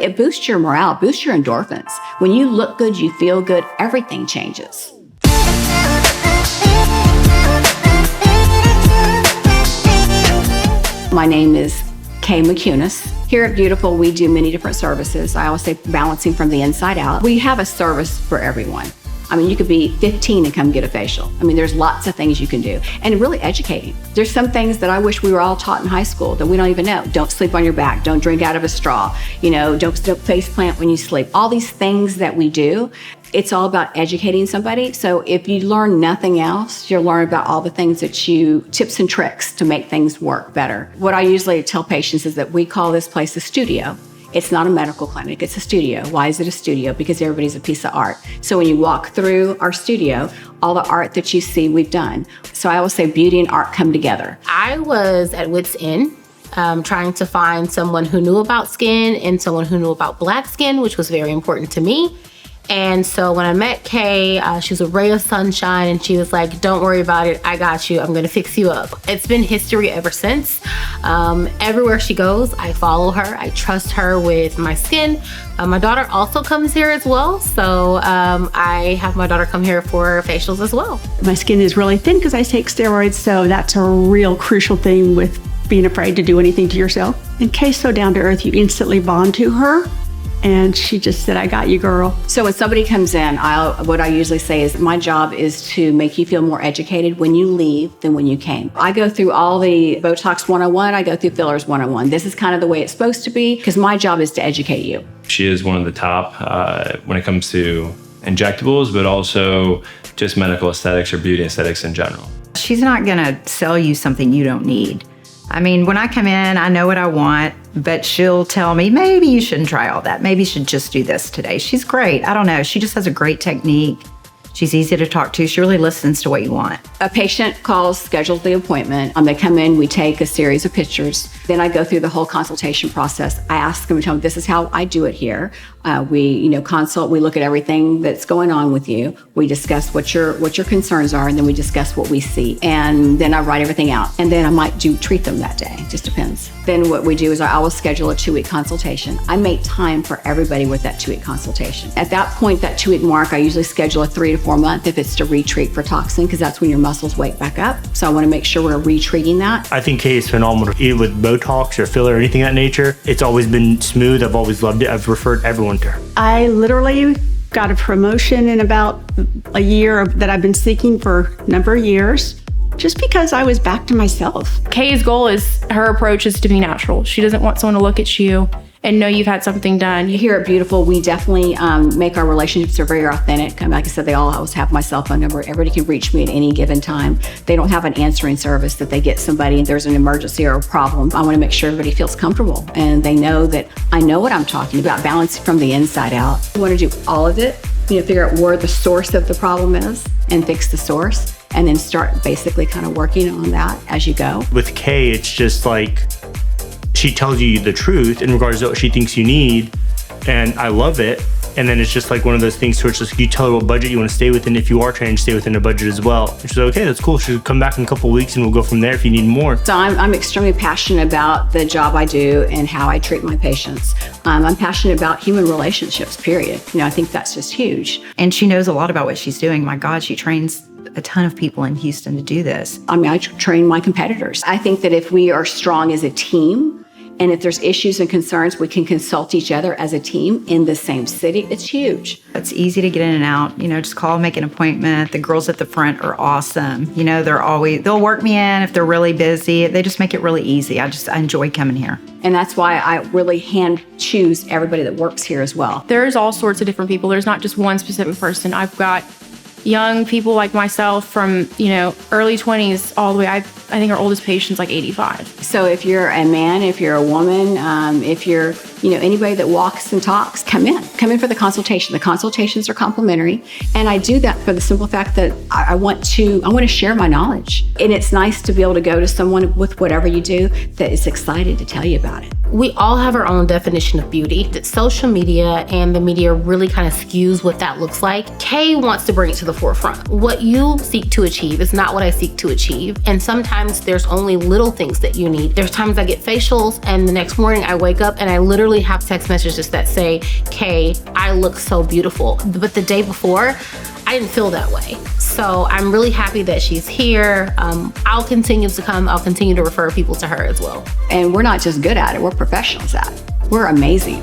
It boosts your morale, boosts your endorphins. When you look good, you feel good, everything changes. My name is Kay McCunis. Here at BeYoutiful, we do many different services. I always say balancing from the inside out. We have a service for everyone. I mean, you could be 15 and come get a facial. I mean, there's lots of things you can do, and really educating. There's some things that I wish we were all taught in high school that we don't even know. Don't sleep on your back. Don't drink out of a straw. Don't face plant when you sleep. All these things that we do, it's all about educating somebody. So if you learn nothing else, you'll learn about all the things tips and tricks to make things work better. What I usually tell patients is that we call this place a studio. It's not a medical clinic, it's a studio. Why is it a studio? Because everybody's a piece of art. So when you walk through our studio, all the art that you see, we've done. So I always say beauty and art come together. I was at wit's end, trying to find someone who knew about skin and someone who knew about Black skin, which was very important to me. And so when I met Kay, she was a ray of sunshine, and she was like, don't worry about it, I got you, I'm gonna fix you up. It's been history ever since. Everywhere she goes, I follow her, I trust her with my skin. My daughter also comes here as well, so I have my daughter come here for facials as well. My skin is really thin because I take steroids, so that's a real crucial thing with being afraid to do anything to yourself. And Kay's so down to earth, you instantly bond to her. And she just said, I got you, girl. So when somebody comes in, what I usually say is my job is to make you feel more educated when you leave than when you came. I go through all the Botox 101, I go through fillers 101. This is kind of the way it's supposed to be because my job is to educate you. She is one of the top when it comes to injectables, but also just medical aesthetics or beauty aesthetics in general. She's not gonna sell you something you don't need. I mean, when I come in, I know what I want, but she'll tell me, maybe you shouldn't try all that. Maybe you should just do this today. She's great. I don't know. She just has a great technique. She's easy to talk to. She really listens to what you want. A patient calls, schedules the appointment. They come in, we take a series of pictures. Then I go through the whole consultation process. I ask them to tell me, this is how I do it here. We consult, we look at everything that's going on with you. We discuss what your concerns are, and then we discuss what we see. And then I write everything out. And then I might treat them that day, just depends. Then what we do is I always schedule a 2-week consultation. I make time for everybody with that 2-week consultation. At that point, that 2-week mark, I usually schedule a 3 to 4 month if it's to retreat for toxin, because that's when your muscles wake back up. So I want to make sure we're retreating that. I think Kay is phenomenal. Either with Botox or filler or anything of that nature, it's always been smooth. I've always loved it. I've referred everyone to her. I literally got a promotion in about a year that I've been seeking for a number of years, just because I was back to myself. Kay's goal is, her approach is to be natural. She doesn't want someone to look at you and know you've had something done. Here at BeYoutiful, we definitely make our relationships are very authentic. Like I said, they all always have my cell phone number. Everybody can reach me at any given time. They don't have an answering service that they get somebody and there's an emergency or a problem. I want to make sure everybody feels comfortable and they know that I know what I'm talking about, balancing from the inside out. I want to do all of it, figure out where the source of the problem is and fix the source, and then start basically kind of working on that as you go. With Kay, it's just like, she tells you the truth in regards to what she thinks you need, and I love it. And then it's just like one of those things where it's just, you tell her what budget you want to stay within if you are trying to stay within a budget as well. And she's like, okay, that's cool. She'll come back in a couple of weeks and we'll go from there if you need more. So I'm extremely passionate about the job I do and how I treat my patients. I'm passionate about human relationships, period. I think that's just huge. And she knows a lot about what she's doing. My God, she trains a ton of people in Houston to do this. I train my competitors. I think that if we are strong as a team, and if there's issues and concerns, we can consult each other as a team in the same city. It's huge. It's easy to get in and out. Just call, make an appointment. The girls at the front are awesome. They'll work me in if they're really busy. They just make it really easy. I enjoy coming here. And that's why I really hand choose everybody that works here as well. There's all sorts of different people. There's not just one specific person. I've got young people like myself from, early 20s all the way. I think our oldest patient's like 85. So if you're a man, if you're a woman, if you're, anybody that walks and talks, come in for the consultation. The consultations are complimentary. And I do that for the simple fact that I want to share my knowledge. And it's nice to be able to go to someone with whatever you do that is excited to tell you about it. We all have our own definition of beauty. That social media and the media really kind of skews what that looks like. Kay wants to bring it to the forefront. What you seek to achieve is not what I seek to achieve. And sometimes there's only little things that you need. There's times I get facials and the next morning I wake up and I literally literally have text messages that say, Kay, I look so beautiful. But the day before, I didn't feel that way. So I'm really happy that she's here. I'll continue to come. I'll continue to refer people to her as well. And we're not just good at it, we're professionals at it. We're amazing.